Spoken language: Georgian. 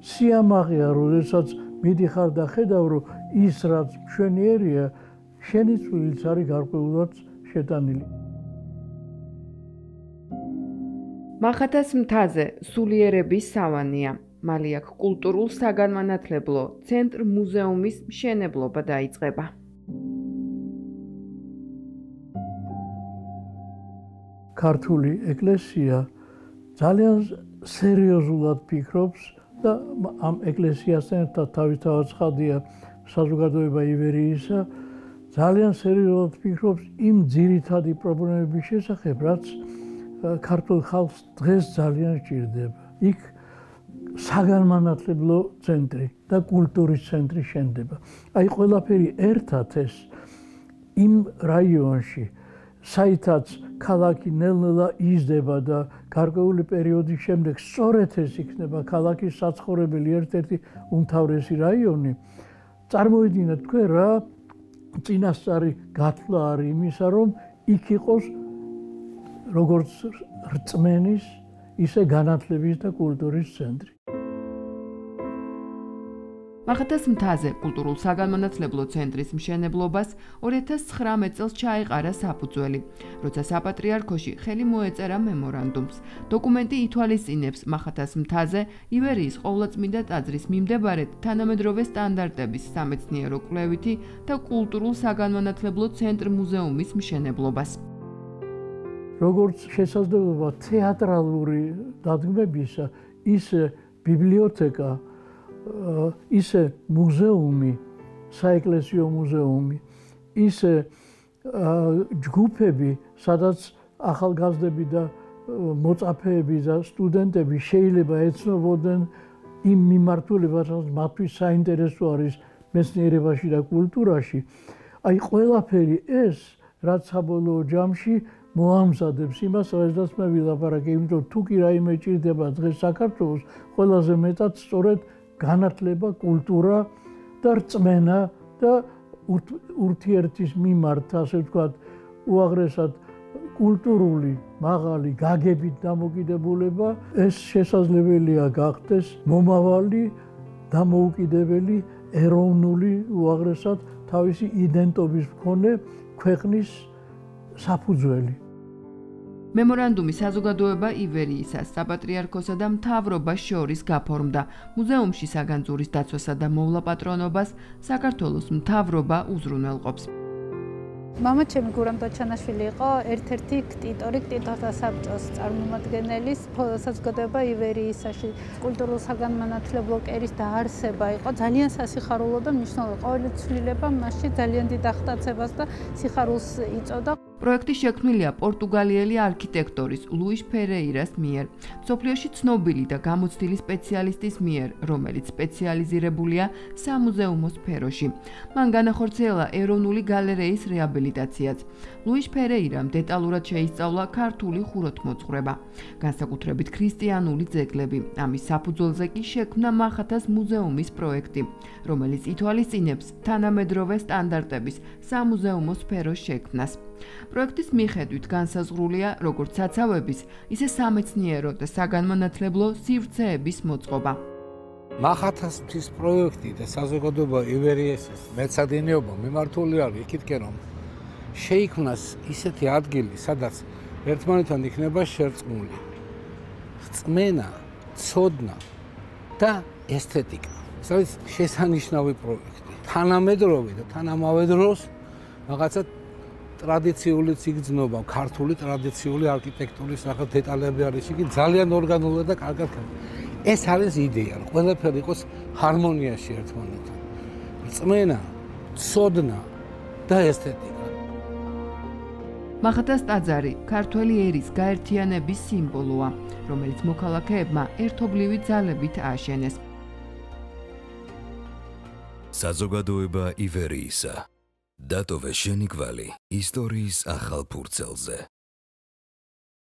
სიამაღეა, როდესაც მიდიხარ და ხედავ, რომ ის რაც მშვენიერია, შენი წვილიც არის გარკვეულად შეტანილი. მახათას მთაზე სულიერების სავანია. მალე აქ კულტურულ-საგანმანათლებლო ცენტრ მუზეუმის მშენებლობა დაიწყება. ქართული ეკლესია ძალიან სერიოზულად ფიქრობს და ამ ეკლესიასთან ერთად თავისთავად ცხადია საზოგადოება ივერიისა ძალიან სერიოზულად ფიქრობს იმ ძირითადი პრობლემების შესახებ, რაც ქართულ ხალხს დღეს ძალიან სჭირდება. იქ საგანმანათლებლო ცენტრი და კულტურის ცენტრი შენდება. აი ყველაფერი ერთად ეს იმ რაიონში, საითაც ქალაქი ნელ-ნელა იზრდება და გარკვეული პერიოდის შემდეგ სწორედ ეს იქნება ქალაქის საცხოვრებელი ერთ-ერთი უმთავრესი რაიონი. წარმოიდგინეთ თქვენ რა წინასწარი გათვლა არის იმისა, რომ იქ იყოს როგორც რწმენის, ისე განათლების და კულტურის ცენტრი. მახათას მთაზე კულტურულ-საგანმანათლებლო ცენტრის მშენებლობას 2019 წელს ჩაეყარა საფუძველი, როცა საპატრიარქოში ხელი მოეწერა მემორანდუმს. დოკუმენტი ითვალისწინებს მახათას მთაზე ივერიის ყოვლადწმინდა ტაძრის მიმდებარედ თანამედროვე სტანდარტების სამეცნიერო კვლევითი და კულტურულ-საგანმანათლებლო ცენტრ-მუზეუმის მშენებლობას. როგორც შესაძლებლობა თეატრალური დადგმებისა, ისე ბიბლიოთეკა, ისე მუზეუმი, საეკლესიო მუზეუმი, ისე ჯგუფები, სადაც ახალგაზრდები და მოწაფეები და სტუდენტები შეიძლება ეცნობოდნენ იმ მიმართულებასაც, მათთვის საინტერესო არის მეცნიერებაში და კულტურაში. აი ყველაფერი ეს, რაც საბოლოო ჯამში მოამზადებს იმას, რაზეც მე ვილაპარაკე, იმიტომ თუ კი რაიმე ჭირდება დღეს საქართველოს, ყველაზე მეტად სწორედ განათლება, კულტურა და რწმენა და ურთიერთის მიმართ, ასე ვთქვათ, უაღრესად კულტურული, მაღალი, გაგებით დამოკიდებულება, ეს შესაძლებელია გახდეს მომავალი, დამოუკიდებელი, ეროვნული, უაღრესად თავისი იდენტობის მქონე ქვეყნის საფუძველი. მემორანდუმი საზოგადოება ივერიისა, საპატრიარქოსა და მთავრობას შორის გაფორმდა. მუზეუმში საგანძურის დაცვასა და მოვლაპატრონობას საქართველოს მთავრობა უზრუნველყოფს. მამაჩემი გურამ დაჩანაშვილი იყო ერთ-ერთი ქტიტორი, ქტიტორთა საბჭოს წარმომადგენელი საზოგადოება ივერიისაში. კულტურულ-საგანმანათლებლო კერის დაარსება იყო ძალიან სასიხარულო და მნიშვნელოვანი. ყოველი ცვლილება მასში ძალიან დიდ აღტაცებას და სიხარულს იწვევდა. პროექტი შექმნილია პორტუგალიელი არქიტექტორის ლუის ფერეირას მიერ, მსოფლიოში ცნობილი და გამოცდილი სპეციალისტის მიერ, რომელიც სპეციალიზირებულია სამუზეუმო სფეროში. მან განახორციელა ეროვნული გალერეის რეაბილიტაციაც. ლუის ფერეირამ დეტალურად შეისწავლა ქართული ხუროთმოძღვრება, განსაკუთრებით ქრისტიანული ძეგლები. ამის საფუძველზე კი შექმნა მახათას მუზეუმის პროექტი, რომელიც ითვალისწინებს თანამედროვე სტანდარტების სამუზეუმო სფეროს შექმნას. პროექტის მიხედვით განსაზღვრულია როგორც საცავების, ისე სამეცნიერო და საგანმანათლებლო სივრცეების მოწყობა. მახათას მთის პროექტი და საზოგადოება ივერიისის მეცადინეობა მიმართული არის იქითკენ, რომ შეიქმნას ისეთი ადგილი, სადაც ერთმანეთთან იქნება შერწყმული რწმენა, ცოდნა და ესთეტიკა. ეს არის შესანიშნავი პროექტი. თანამედროვე და თანამავე დროს რაღაცა ტრადიციული ციგრძნობა, ქართული ტრადიციული არქიტექტურის რაღაც დეტალები არის, იგი ძალიან ორგანულად და კარგად ეს არის იდეა, რომ ყველაფერი იყოს ჰარმონიაში ერთმანეთთან. რწმენა, ცოდნა და ესთეტიკა. მახათას ტაძარი ქართველი ერის გაერთიანების სიმბოლოა, რომელიც მოქალაქეებმა ერთობლივი ძალებით ააშენეს. საზოგადოება ივერიისა. დატოვე შენი კვალი ისტორიის ახალ ფურცელზე.